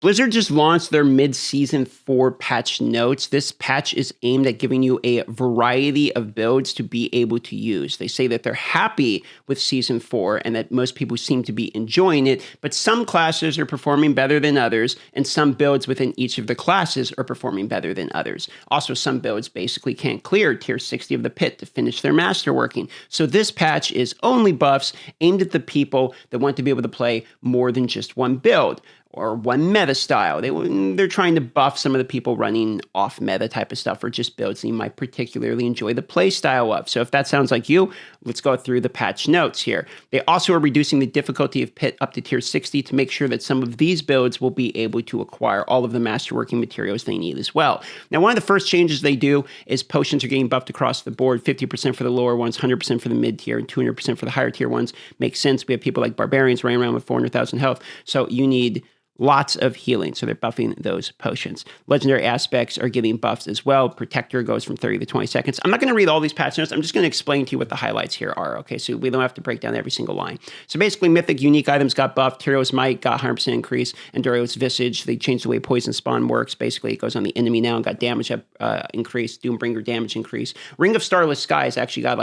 Blizzard just launched their mid-season 4 patch notes. This patch is aimed at giving you a variety of builds to be able to use. They say that they're happy with Season 4 and that most people seem to be enjoying it, but some classes are performing better than others, and some builds within each of the classes are performing better than others. Also, some builds basically can't clear Tier 60 of the pit to finish their masterworking. So this patch is only buffs aimed at the people that want to be able to play more than just one build or one meta style. They're trying to buff some of the people running off meta type of stuff or just builds that you might particularly enjoy the play style of. So if that sounds like you, let's go through the patch notes here. They also are reducing the difficulty of pit up to tier 60 to make sure that some of these builds will be able to acquire all of the masterworking materials they need as well. Now, one of the first changes they do is potions are getting buffed across the board, 50% for the lower ones, 100% for the mid tier, and 200% for the higher tier ones. Makes sense. We have people like Barbarians running around with 400,000 health, so you need lots of healing, so they're buffing those potions. Legendary aspects are getting buffs as well. Protector goes from 30 to 20 seconds. I'm not going to read all these patch notes. I'm just going to explain to you what the highlights here are, okay? So we don't have to break down every single line. So basically, mythic unique items got buffed. Tyraos Might got 100% increase. And Endurio's Visage, they changed the way poison spawn works. Basically, it goes on the enemy now and got damage increase. Doombringer damage increase. Ring of Starless Skies actually got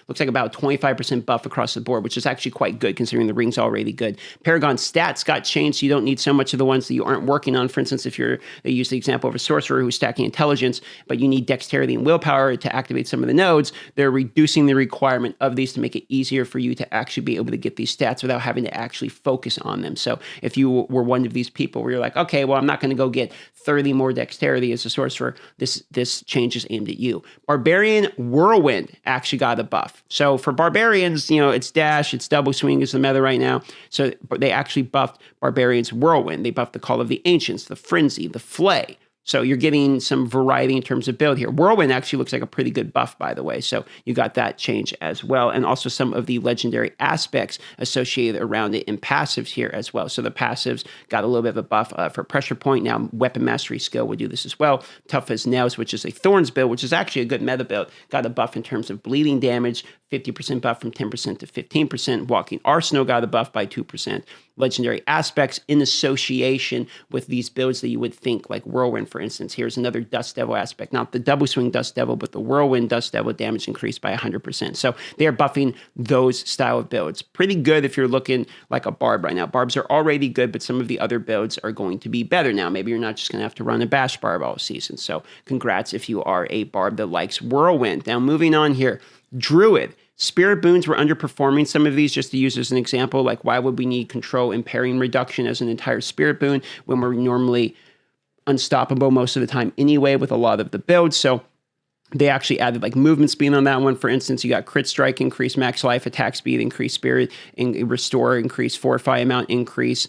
looks like about 25% buff across the board, which is actually quite good considering the ring's already good. Paragon stats got changed, so you don't need so much of the ones that you aren't working on. For instance, if they use the example of a sorcerer who's stacking intelligence, but you need dexterity and willpower to activate some of the nodes, they're reducing the requirement of these to make it easier for you to actually be able to get these stats without having to actually focus on them. So if you were one of these people where you're like, okay, well, I'm not going to go get 30 more dexterity as a sorcerer, this change is aimed at you. Barbarian Whirlwind actually got a buff. So for Barbarians, it's dash, it's double swing is the meta right now. So they actually buffed Barbarian's Whirlwind. They buffed the Call of the Ancients, the Frenzy, the Flay. So you're getting some variety in terms of build here. Whirlwind actually looks like a pretty good buff, by the way. So you got that change as well. And also some of the legendary aspects associated around it in passives here as well. So the passives got a little bit of a buff for Pressure Point. Now Weapon Mastery skill would do this as well. Tough as Nails, which is a Thorns build, which is actually a good meta build, got a buff in terms of bleeding damage, 50% buff from 10% to 15%. Walking Arsenal got a buff by 2%. Legendary aspects in association with these builds that you would think, like Whirlwind, for instance. Here's another Dust Devil aspect, not the double swing Dust Devil, but the Whirlwind Dust Devil damage increased by 100%. So they are buffing those style of builds. Pretty good if you're looking like a Barb right now. Barbs are already good, but some of the other builds are going to be better now. Maybe you're not just going to have to run a Bash Barb all season. So congrats if you are a Barb that likes Whirlwind. Now moving on here, Druid. Spirit boons were underperforming some of these, just to use as an example. Like, why would we need control and parrying reduction as an entire spirit boon when we're normally unstoppable most of the time anyway with a lot of the builds? So they actually added like movement speed on that one. For instance, you got crit strike, increase max life, attack speed, increase spirit, restore, increase fortify amount, increase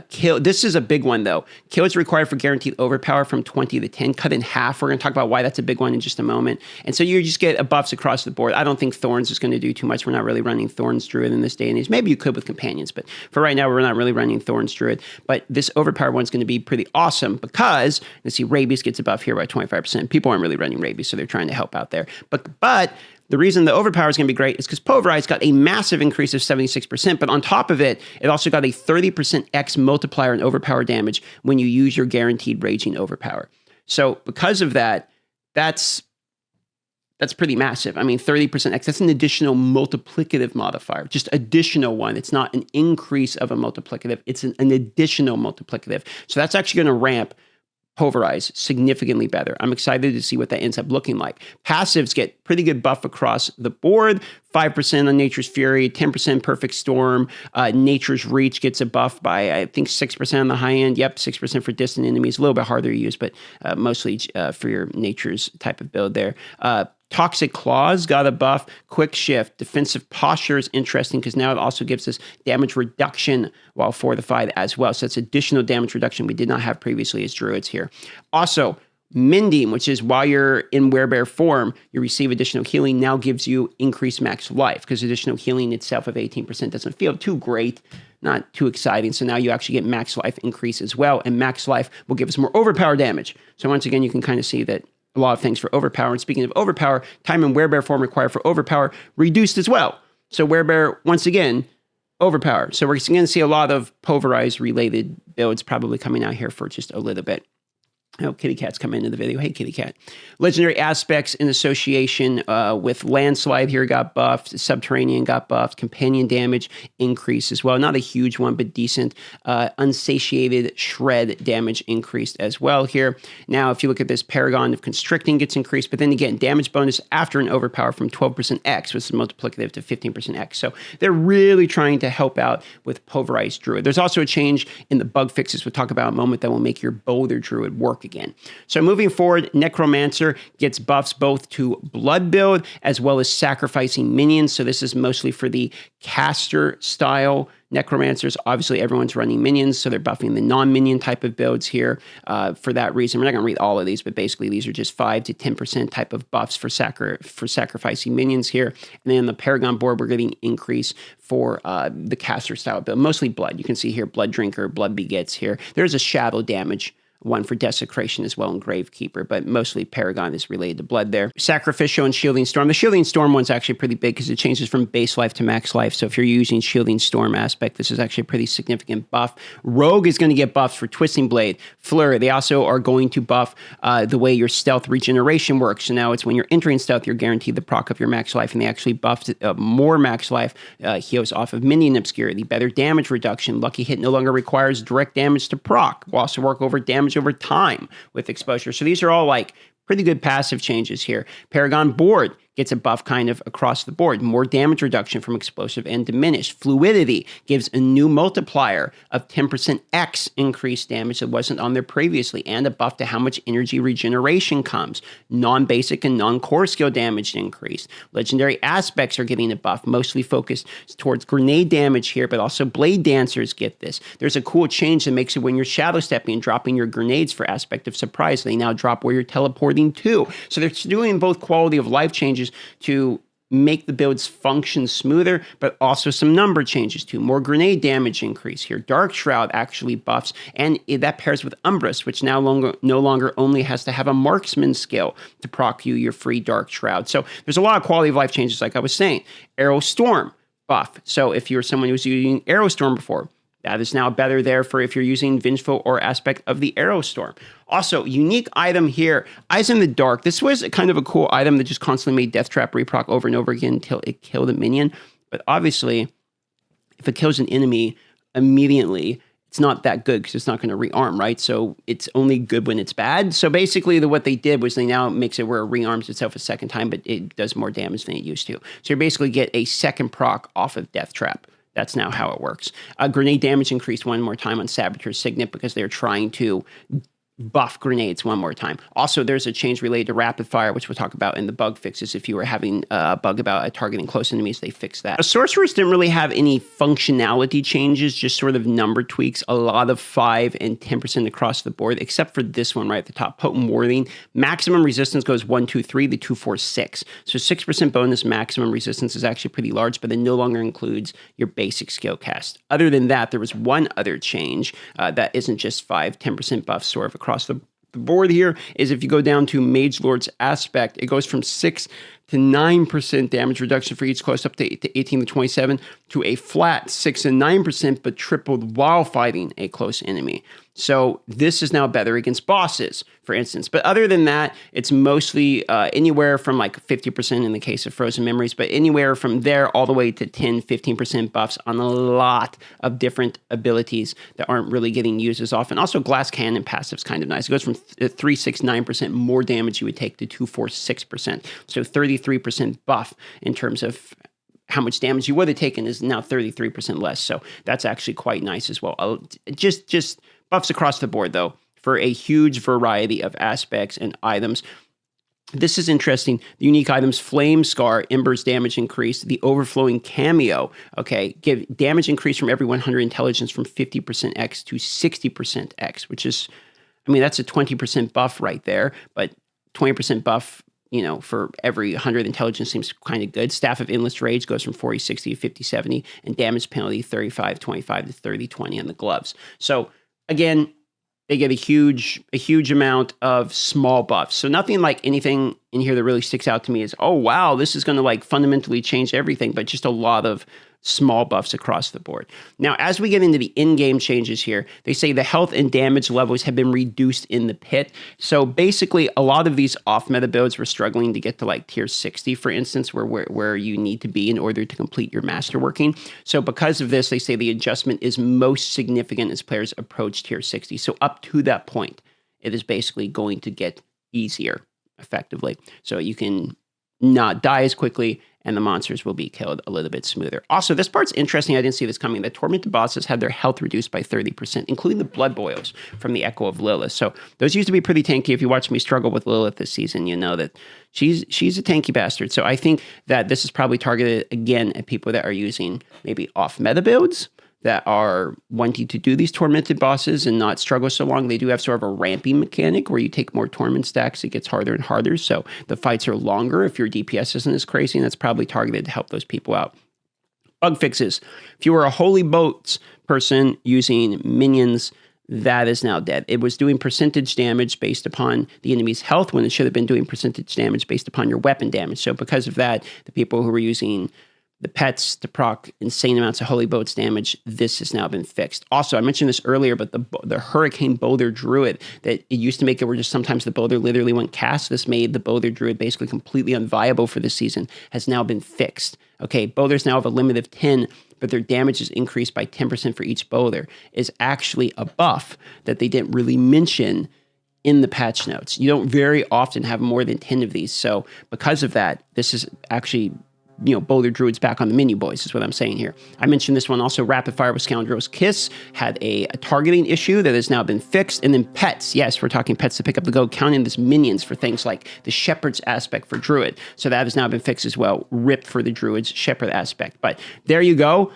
kill. This is a big one though. Kill is required for guaranteed overpower from 20 to 10, cut in half. We're going to talk about why that's a big one in just a moment. And so you just get buffs across the board. I don't think Thorns is going to do too much. We're not really running Thorns Druid in this day and age. Maybe you could with companions, but for right now, we're not really running Thorns Druid. But this overpower one's going to be pretty awesome because, let's see, Rabies gets a buff here by 25%. People aren't really running Rabies, so they're trying to help out there. But the reason the overpower is going to be great is because Pulverize got a massive increase of 76%, but on top of it, it also got a 30% X multiplier in overpower damage when you use your guaranteed raging overpower. So because of that, that's pretty massive. I mean, 30% X, that's an additional multiplicative modifier, just additional one. It's not an increase of a multiplicative, it's an additional multiplicative. So that's actually going to ramp Pulverize significantly better. I'm excited to see what that ends up looking like. Passives get pretty good buff across the board. 5% on Nature's Fury, 10% Perfect Storm. Nature's Reach gets a buff by, I think, 6% on the high end. Yep, 6% for distant enemies. A little bit harder to use, but mostly for your Nature's type of build there. Toxic Claws got a buff. Quick Shift. Defensive Posture is interesting because now it also gives us damage reduction while fortified as well. So that's additional damage reduction we did not have previously as Druids here. Also, Mending, which is while you're in werebear form, you receive additional healing, now gives you increased max life because additional healing itself of 18% doesn't feel too great, not too exciting. So now you actually get max life increase as well, and max life will give us more overpower damage. So once again, you can kind of see that a lot of things for overpower. And speaking of overpower, time in werebear form required for overpower reduced as well. So werebear, once again, Overpower. So we're going to see a lot of pulverized related builds probably coming out here for just a little bit. Oh, Kitty Cat's come into the video. Hey, Kitty Cat. Legendary aspects in association with Landslide here got buffed. Subterranean got buffed. Companion damage increased as well. Not a huge one, but decent. Unsatiated Shred damage increased as well here. Now, if you look at this, Paragon of Constricting gets increased, but then again, damage bonus after an overpower from 12% X was multiplicative to 15% X. So they're really trying to help out with Pulverized Druid. There's also a change in the bug fixes we'll talk about in a moment that will make your Boulder Druid work again. So moving forward, Necromancer gets buffs both to blood build as well as sacrificing minions. So this is mostly for the caster style Necromancers. Obviously, everyone's running minions, so they're buffing the non-minion type of builds here. For that reason, we're not going to read all of these, but basically these are just 5 to 10% type of buffs for sacrificing minions here. And then on the Paragon board, we're getting increase for the caster style build, mostly blood. You can see here, Blood Drinker, Blood Begets here. There's a shadow damage one for Desecration as well in Gravekeeper, but mostly Paragon is related to blood there. Sacrificial and Shielding Storm. The Shielding Storm one's actually pretty big because it changes from base life to max life. So if you're using Shielding Storm aspect, this is actually a pretty significant buff. Rogue is going to get buffs for Twisting Blade. Fleur, they also are going to buff the way your stealth regeneration works. So now it's when you're entering stealth, you're guaranteed the proc of your max life, and they actually buffed more max life heals off of Minion Obscurity. Better damage reduction. Lucky Hit no longer requires direct damage to proc. Will also work over damage over time with exposure. So these are all like pretty good passive changes here. Paragon board gets a buff kind of across the board. More damage reduction from explosive and diminished. Fluidity gives a new multiplier of 10% X increased damage that wasn't on there previously, and a buff to how much energy regeneration comes. Non-basic and non-core skill damage increased. Legendary aspects are getting a buff, mostly focused towards grenade damage here, but also blade dancers get this. There's a cool change that makes it when you're shadow stepping and dropping your grenades for aspect of surprise, they now drop where you're teleporting to. So they're doing both quality of life changes to make the builds function smoother, but also some number changes too. More grenade damage increase here. Dark Shroud actually buffs, and that pairs with Umbrus, which no longer only has to have a marksman skill to proc you your free Dark Shroud. So there's a lot of quality of life changes, like I was saying. Arrow Storm buff. So if you're someone who was using Arrow Storm before, that is now better there for if you're using Vengeful or aspect of the Arrow Storm. Also, unique item here, Eyes in the Dark. This was kind of a cool item that just constantly made Death Trap reproc over and over again until it killed a minion. But obviously, if it kills an enemy immediately, it's not that good because it's not going to rearm, right? So it's only good when it's bad. So basically, what they did was they now makes it where it rearms itself a second time, but it does more damage than it used to. So you basically get a second proc off of Death Trap. That's now how it works. Grenade damage increased one more time on Saboteur's Signet because they're trying to buff grenades one more time. Also, there's a change related to rapid fire, which we'll talk about in the bug fixes. If you were having a bug about targeting close enemies, they fixed that. Sorcerers didn't really have any functionality changes, just sort of number tweaks. A lot of 5 and 10% across the board, except for this one right at the top, Potent Warding. Maximum resistance goes 1, 2, 3, the 2, 4, 6. So 6% bonus maximum resistance is actually pretty large, but it no longer includes your basic skill cast. Other than that, there was one other change that isn't just 5, 10% buff sort of across the board here, is if you go down to Mage Lord's aspect, it goes from 6 to 9% damage reduction for each close up to 18 to 27 to a flat 6 and 9%, but tripled while fighting a close enemy. So this is now better against bosses, for instance. But other than that, it's mostly anywhere from like 50% in the case of Frozen Memories, but anywhere from there all the way to 10, 15% buffs on a lot of different abilities that aren't really getting used as often. Also, Glass Cannon passive's kind of nice. It goes from 3, 6, 9% more damage you would take to 2, 4, 6%. So 33% buff in terms of how much damage you would have taken is now 33% less. So that's actually quite nice as well. Just buffs across the board, though, for a huge variety of aspects and items. This is interesting. The unique items, Flame Scar, Ember's damage increase, the Overflowing Cameo, okay, give damage increase from every 100 intelligence from 50% X to 60% X, which is, I mean, that's a 20% buff right there, but 20% buff, you know, for every 100 intelligence seems kind of good. Staff of Endless Rage goes from 40, 60 to 50, 70, and damage penalty 35, 25 to 30, 20 on the gloves. So again, they get a huge amount of small buffs. So nothing like anything in here that really sticks out to me is, oh, wow, this is going to like fundamentally change everything, but just a lot of small buffs across the board. Now, as we get into the in-game changes here, they say the health and damage levels have been reduced in the pit. So basically, a lot of these off-meta builds were struggling to get to like tier 60, for instance, where you need to be in order to complete your masterworking. So because of this, they say the adjustment is most significant as players approach tier 60. So up to that point, it is basically going to get easier, effectively. So you can not die as quickly, and the monsters will be killed a little bit smoother. Also, this part's interesting. I didn't see this coming. The tormented bosses had their health reduced by 30%, including the blood boils from the Echo of Lilith. So those used to be pretty tanky. If you watch me struggle with Lilith this season, you know that she's a tanky bastard. So I think that this is probably targeted, again, at people that are using maybe off-meta builds, that are wanting to do these tormented bosses and not struggle so long. They do have sort of a ramping mechanic where you take more torment stacks, it gets harder and harder. So the fights are longer if your DPS isn't as crazy, and that's probably targeted to help those people out. Bug fixes. If you were a holy boats person using minions, that is now dead. It was doing percentage damage based upon the enemy's health when it should have been doing percentage damage based upon your weapon damage. So because of that, the people who were using the pets to proc insane amounts of holy boats damage, this has now been fixed. Also, I mentioned this earlier, but the Hurricane Boulder Druid, that it used to make it where just sometimes the Boulder literally went cast. This made the Boulder Druid basically completely unviable for this season, has now been fixed. Okay, Boulders now have a limit of 10, but their damage is increased by 10% for each Boulder, is actually a buff that they didn't really mention in the patch notes. You don't very often have more than 10 of these. So because of that, this is actually, Boulder Druid's back on the menu, boys, is what I'm saying here. I mentioned this one also. Rapid Fire with Scoundrel's Kiss had a targeting issue that has now been fixed. And then pets. Yes, we're talking pets to pick up the goat, counting as minions for things like the Shepherd's aspect for Druid. So that has now been fixed as well. RIP for the Druid's Shepherd aspect. But there you go.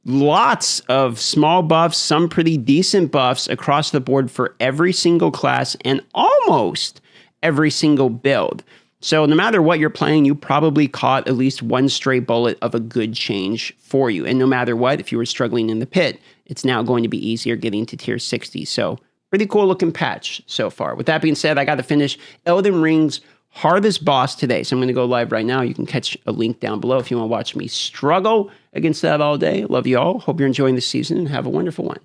Lots of small buffs, some pretty decent buffs across the board for every single class and almost every single build. So no matter what you're playing, you probably caught at least one stray bullet of a good change for you. And no matter what, if you were struggling in the pit, it's now going to be easier getting to tier 60. So pretty cool looking patch so far. With that being said, I got to finish Elden Ring's hardest boss today. So I'm going to go live right now. You can catch a link down below if you want to watch me struggle against that all day. Love you all. Hope you're enjoying this season and have a wonderful one.